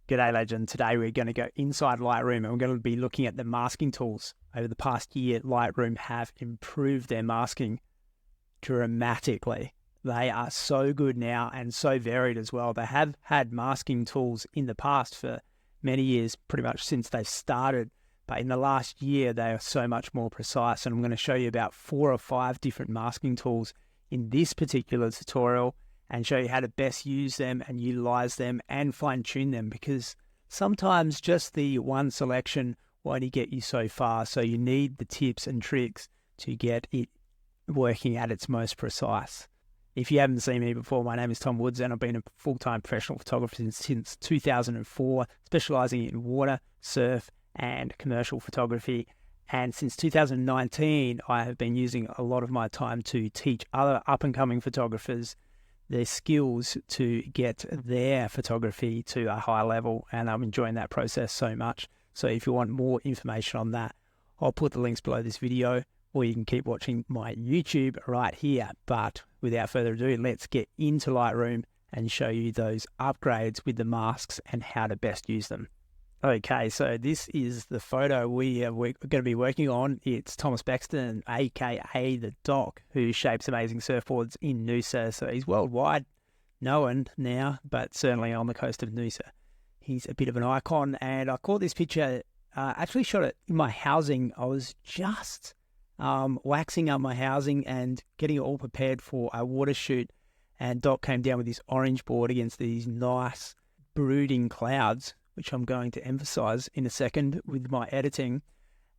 G'day legend. Today we're going to go inside Lightroom and we're going to be looking at the masking tools. Over the past year, Lightroom have improved their masking dramatically. They are so good now and so varied as well. They have had masking tools in the past for many years, pretty much since they started. But in the last year, they are so much more precise. And I'm going to show you about 4 or 5 different masking tools in this particular tutorial and show you how to best use them and utilize them and fine tune them, because sometimes just the one selection won't get you so far. So you need the tips and tricks to get it working at its most precise. If you haven't seen me before, my name is Tom Woods and I've been a full-time professional photographer since 2004, specializing in water, surf, and commercial photography. And since 2019, I have been using a lot of my time to teach other up-and-coming photographers their skills to get their photography to a high level. And I'm enjoying that process so much. So if you want more information on that, I'll put the links below this video, or you can keep watching my YouTube right here. But without further ado, let's get into Lightroom and show you those upgrades with the masks and how to best use them. Okay, so this is the photo we're going to be working on. It's Thomas Bexton, aka the Doc, who shapes amazing surfboards in Noosa. So he's worldwide known now, but certainly on the coast of Noosa. He's a bit of an icon, and I caught this picture, actually shot it in my housing. I was just waxing up my housing and getting it all prepared for a water shoot, and Doc came down with this orange board against these nice brooding clouds, which I'm going to emphasize in a second with my editing.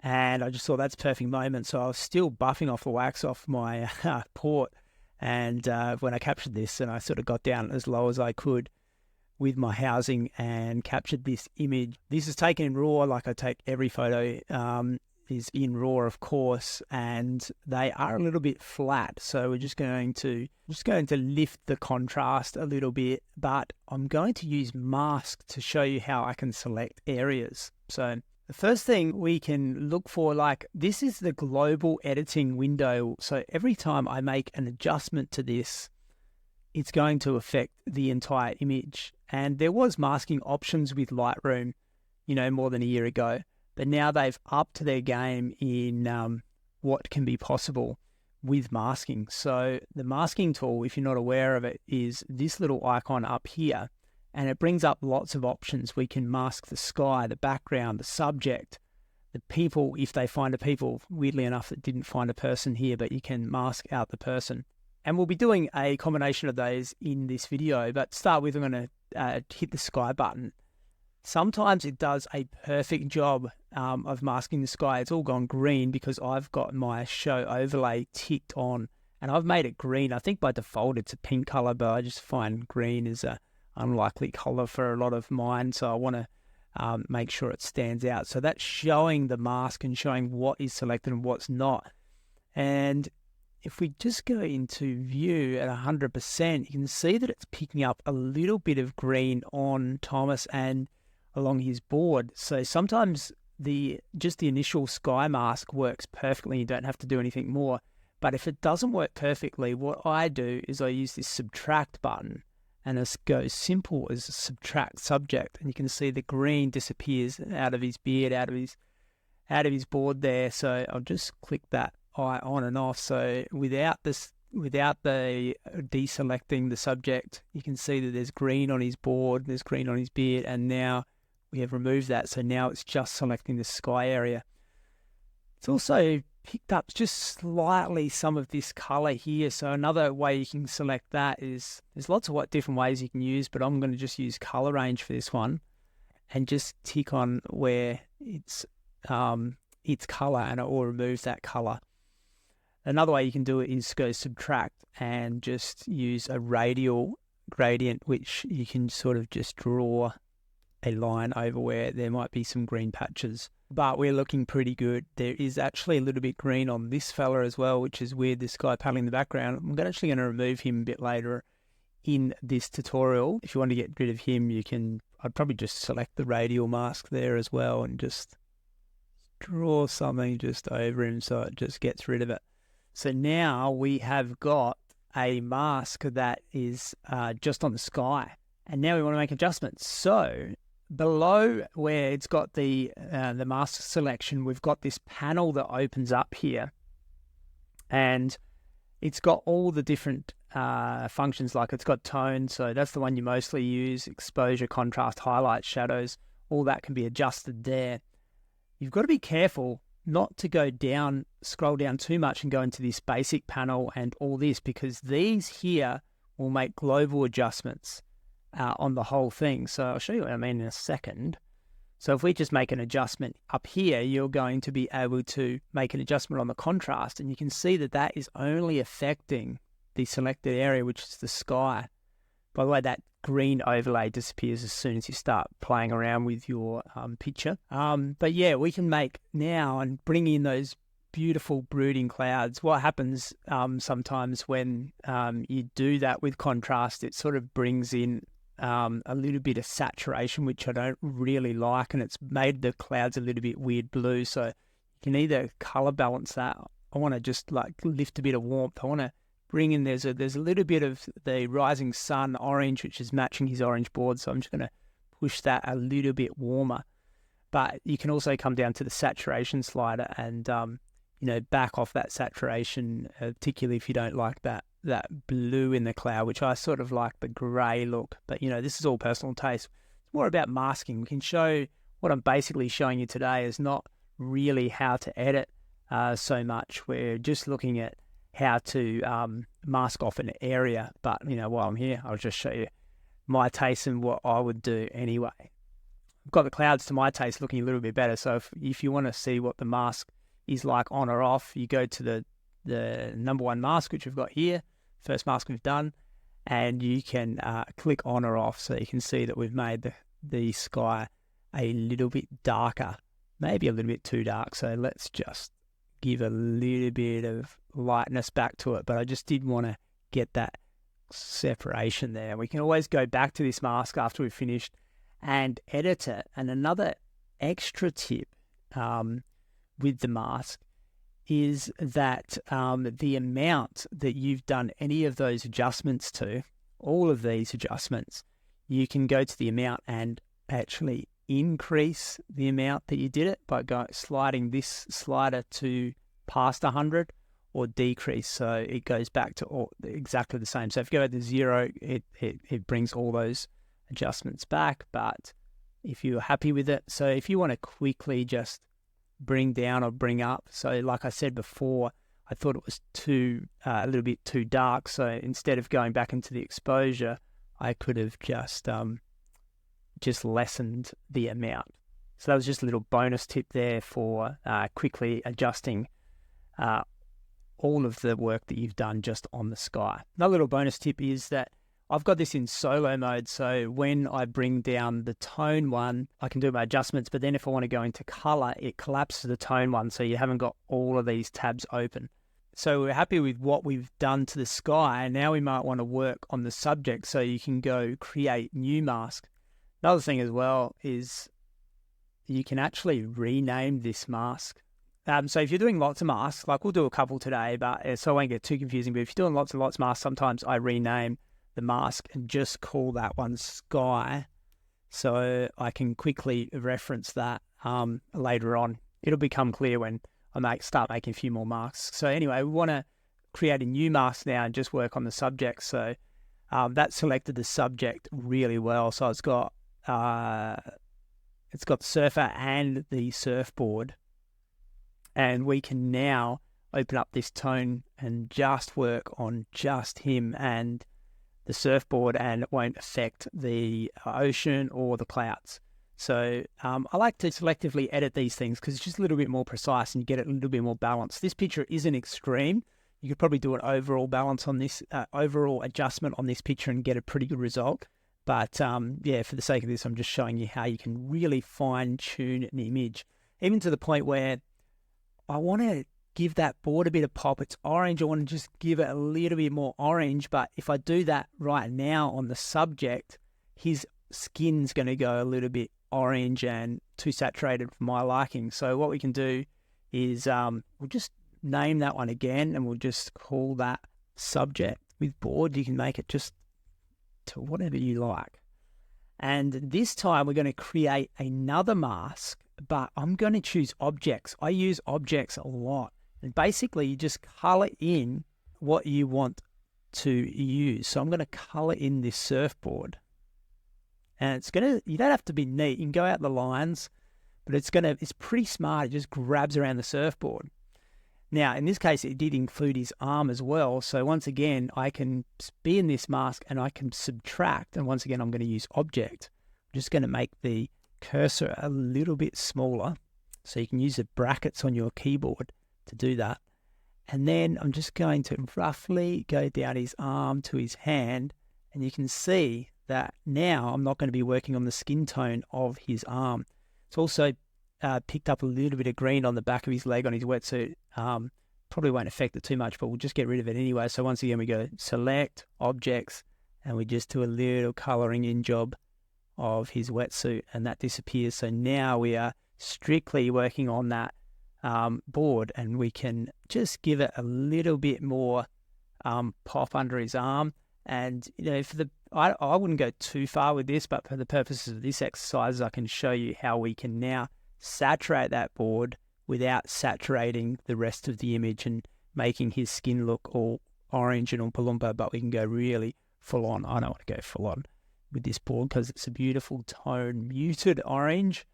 And I just thought that's a perfect moment. So I was still buffing off the wax off my port. And when I captured this, and I sort of got down as low as I could with my housing and captured this image. This is taken in RAW, like I take every photo, is in RAW, of course, and they are a little bit flat. So we're just going to lift the contrast a little bit, but I'm going to use mask to show you how I can select areas. So the first thing we can look for, like, this is the global editing window. So every time I make an adjustment to this, it's going to affect the entire image. And there was masking options with Lightroom, more than a year ago. But now they've upped their game in what can be possible with masking. So the masking tool, if you're not aware of it, is this little icon up here. And it brings up lots of options. We can mask the sky, the background, the subject, the people, if they find a people. Weirdly enough, it didn't find a person here, but you can mask out the person. And we'll be doing a combination of those in this video. But to start with, I'm going to hit the sky button. Sometimes it does a perfect job of masking the sky. It's all gone green because I've got my show overlay ticked on, and I've made it green. I think by default it's a pink color, but I just find green is a unlikely color for a lot of mine. So I want to make sure it stands out. So that's showing the mask and showing what is selected and what's not. And if we just go into view at 100%, you can see that it's picking up a little bit of green on Thomas and along his board. So sometimes just the initial sky mask works perfectly. You don't have to do anything more. But if it doesn't work perfectly, what I do is I use this subtract button, and it goes simple as subtract subject. And you can see the green disappears out of his beard, out of his board there. So I'll just click that eye on and off. So without the deselecting the subject, you can see that there's green on his board, there's green on his beard, and now we have removed that. So now it's just selecting the sky area. It's also picked up just slightly some of this color here. So another way you can select that is, there's lots of different ways you can use, but I'm going to just use color range for this one and just tick on where it's color, and it will remove that color. Another way you can do it is go subtract and just use a radial gradient, which you can sort of just draw a line over where there might be some green patches. But we're looking pretty good. There is actually a little bit green on this fella as well, which is weird, this guy paddling in the background. I'm actually going to remove him a bit later in this tutorial. If you want to get rid of him, I'd probably just select the radial mask there as well and just draw something just over him so it just gets rid of it. So now we have got a mask that is just on the sky. And now we want to make adjustments. So below where it's got the mask selection, we've got this panel that opens up here, and it's got all the different functions. Like it's got tone, so that's the one you mostly use, exposure, contrast, highlights, shadows, all that can be adjusted there. You've got to be careful not to go down, scroll down too much and go into this basic panel and all this, because these here will make global adjustments on the whole thing. So I'll show you what I mean in a second. So if we just make an adjustment up here, you're going to be able to make an adjustment on the contrast, and you can see that that is only affecting the selected area, which is the sky. By the way, that green overlay disappears as soon as you start playing around with your picture. But yeah, we can make now and bring in those beautiful brooding clouds. What happens sometimes when you do that with contrast, it sort of brings in a little bit of saturation, which I don't really like, and it's made the clouds a little bit weird blue. So you can either color balance that. I want to just like lift a bit of warmth. I want to bring in, there's a little bit of the rising sun orange, which is matching his orange board. So I'm just going to push that a little bit warmer. But you can also come down to the saturation slider and back off that saturation, particularly if you don't like that blue in the cloud, which I sort of like the grey look. But, this is all personal taste. It's more about masking. We can show what I'm basically showing you today is not really how to edit so much. We're just looking at how to mask off an area. But, while I'm here, I'll just show you my taste and what I would do anyway. I've got the clouds to my taste looking a little bit better. So if you want to see what the mask is like on or off, you go to the number one mask, which we've got here, first mask we've done, and you can click on or off, so you can see that we've made the sky a little bit darker, maybe a little bit too dark. So let's just give a little bit of lightness back to it, but I just did want to get that separation there. We can always go back to this mask after we've finished and edit it. And another extra tip with the mask is that the amount that you've done any of those adjustments to, all of these adjustments, you can go to the amount and actually increase the amount that you did it by sliding this slider to past 100, or decrease so it goes back to exactly the same. So if you go to 0, it brings all those adjustments back. But if you're happy with it, so if you want to quickly just bring down or bring up, so like I said before, I thought it was a little bit too dark, so instead of going back into the exposure, I could have just lessened the amount. So that was just a little bonus tip there for quickly adjusting all of the work that you've done just on the sky. Another little bonus tip is that I've got this in solo mode, so when I bring down the tone one, I can do my adjustments, but then if I want to go into color, it collapses the tone one, so you haven't got all of these tabs open. So we're happy with what we've done to the sky, and now we might want to work on the subject, so you can go create new mask. Another thing as well is you can actually rename this mask. So if you're doing lots of masks, like we'll do a couple today, but so I won't get too confusing, but if you're doing lots and lots of masks, sometimes I rename the mask and just call that one sky, so I can quickly reference that later on. It'll become clear when I start making a few more masks. So anyway, we want to create a new mask now and just work on the subject. So that selected the subject really well. So it's got the surfer and the surfboard, and we can now open up this tone and just work on just him and the surfboard, and it won't affect the ocean or the clouds. So I like to selectively edit these things because it's just a little bit more precise and you get it a little bit more balanced. This picture isn't extreme. You could probably do an overall balance on this, overall adjustment on this picture and get a pretty good result. But yeah, for the sake of this, I'm just showing you how you can really fine tune an image, even to the point where I want to give that board a bit of pop. It's orange. I want to just give it a little bit more orange. But if I do that right now on the subject, his skin's going to go a little bit orange and too saturated for my liking. So what we can do is we'll just name that one again, and we'll just call that subject. With board, you can make it just to whatever you like. And this time we're going to create another mask, but I'm going to choose objects. I use objects a lot. And basically you just color in what you want to use. So I'm going to color in this surfboard. And you don't have to be neat. You can go out the lines, but it's pretty smart. It just grabs around the surfboard. Now, in this case, it did include his arm as well. So once again, I can be in this mask and I can subtract. And once again, I'm going to use object. I'm just going to make the cursor a little bit smaller. So you can use the brackets on your keyboard to do that. And then I'm just going to roughly go down his arm to his hand. And you can see that now I'm not going to be working on the skin tone of his arm. It's also picked up a little bit of green on the back of his leg on his wetsuit. Probably won't affect it too much, but we'll just get rid of it anyway. So once again, we go select objects and we just do a little coloring in job of his wetsuit and that disappears. So now we are strictly working on that board, and we can just give it a little bit more pop under his arm. And I wouldn't go too far with this, but for the purposes of this exercise, I can show you how we can now saturate that board without saturating the rest of the image and making his skin look all orange and all palumpa, but we can go really full on. I don't want to go full on with this board because it's a beautiful tone, muted orange.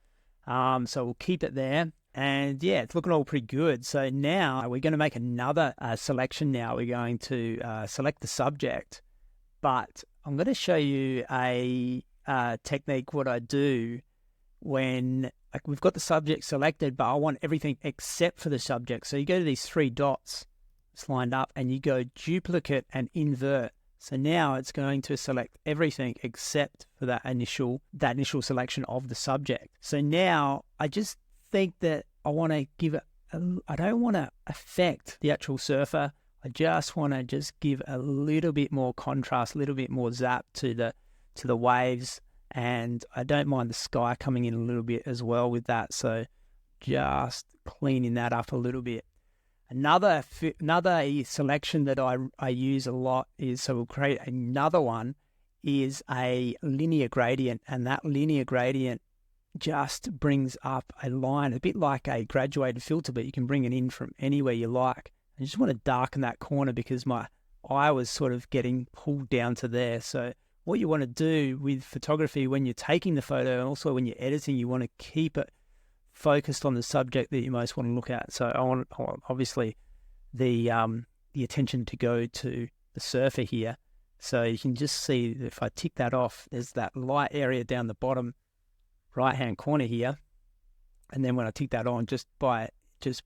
So we'll keep it there. And yeah, it's looking all pretty good. So now we're going to make another selection now. We're going to select the subject, but I'm going to show you a technique, what I do when we've got the subject selected, but I want everything except for the subject. So you go to these three dots, it's lined up, and you go duplicate and invert. So now it's going to select everything except for that initial selection of the subject. So now I just think that I want to give it, I don't want to affect the actual surfer. I just want to just give a little bit more contrast, a little bit more zap to the waves. And I don't mind the sky coming in a little bit as well with that. So just cleaning that up a little bit. Another selection that I use a lot is, so we'll create another one, is a linear gradient. And that linear gradient just brings up a line, a bit like a graduated filter, but you can bring it in from anywhere you like. I just want to darken that corner because my eye was sort of getting pulled down to there. So what you want to do with photography when you're taking the photo and also when you're editing, you want to keep it focused on the subject that you most want to look at. So I want obviously the attention to go to the surfer here. So you can just see that if I tick that off, there's that light area down the bottom right-hand corner here. And then when I tick that on, just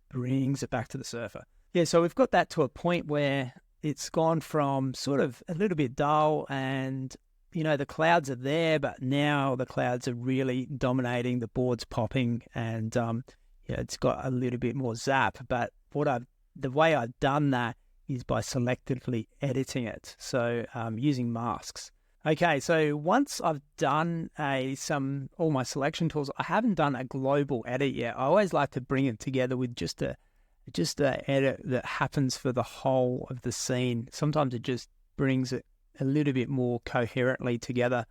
brings it back to the surfer. Yeah, so we've got that to a point where it's gone from sort of a little bit dull and, the clouds are there, but now the clouds are really dominating, the board's popping, and it's got a little bit more zap. But the way I've done that is by selectively editing it, so using masks. Okay, so once I've done all my selection tools, I haven't done a global edit yet. I always like to bring it together with just a edit that happens for the whole of the scene. Sometimes it just brings it a little bit more coherently together.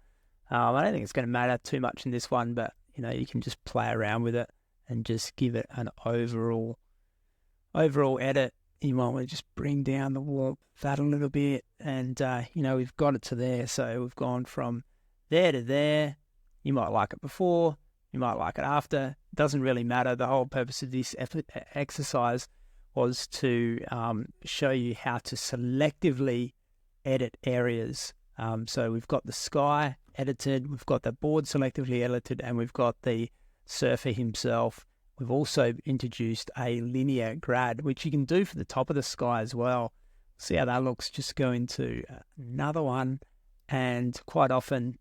I don't think it's going to matter too much in this one, but you can just play around with it and just give it an overall edit. You might want to just bring down the warp that a little bit, and we've got it to there. So we've gone from there to there. You might like it before, you might like it after. It doesn't really matter. The whole purpose of this exercise was to show you how to selectively edit areas. So we've got the sky edited, we've got the board selectively edited, and we've got the surfer himself. We've also introduced a linear grad, which you can do for the top of the sky as well. See how that looks. Just go into another one, and quite often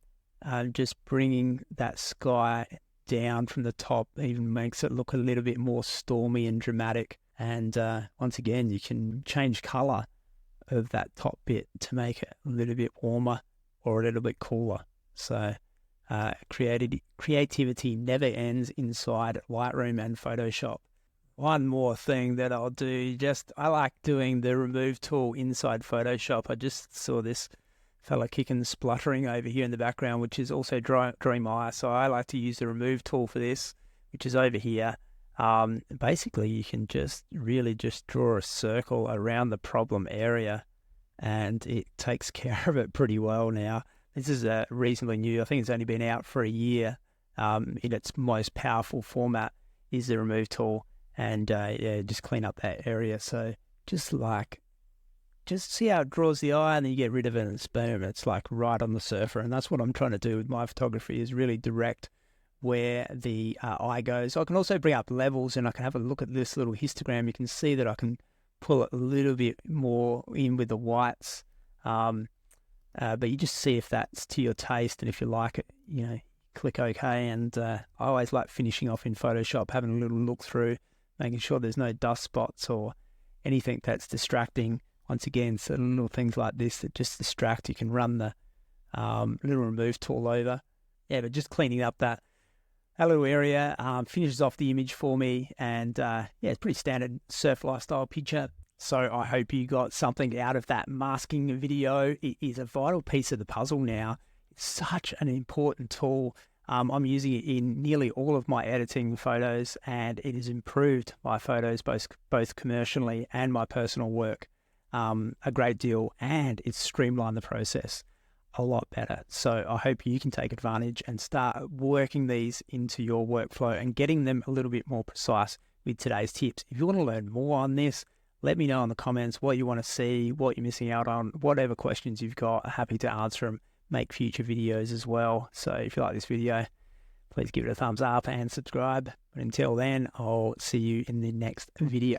just bringing that sky down from the top even makes it look a little bit more stormy and dramatic. And once again, you can change color of that top bit to make it a little bit warmer or a little bit cooler. So creativity never ends inside Lightroom and Photoshop. One more thing that I'll do, I like doing the remove tool inside Photoshop. I just saw this fella kicking and spluttering over here in the background, which is also drawing my eye. So I like to use the remove tool for this, which is over here. Basically, you can just really just draw a circle around the problem area, and it takes care of it pretty well now. This is reasonably new. I think it's only been out for a year. In its most powerful format is the remove tool, and yeah, just clean up that area. So just see how it draws the eye, and then you get rid of it, and it's boom, it's like right on the surfer. And that's what I'm trying to do with my photography, is really direct where the eye goes. I can also bring up levels, and I can have a look at this little histogram. You can see that I can pull it a little bit more in with the whites, but you just see if that's to your taste, and if you like it, you know, click OK. And I always like finishing off in Photoshop, having a little look through, making sure there's no dust spots or anything that's distracting. Once again, so little things like this that just distract, you can run the little remove tool over. Yeah, but just cleaning up that little area finishes off the image for me. And yeah, it's pretty standard surf lifestyle picture. So I hope you got something out of that masking video. It is a vital piece of the puzzle now. It's such an important tool. I'm using it in nearly all of my editing photos, and it has improved my photos both commercially and my personal work a great deal, and it's streamlined the process a lot better. So I hope you can take advantage and start working these into your workflow and getting them a little bit more precise with today's tips. If you want to learn more on this, let me know in the comments what you want to see, what you're missing out on, whatever questions you've got. I'm happy to answer them, make future videos as well. So if you like this video, please give it a thumbs up and subscribe. But until then, I'll see you in the next video.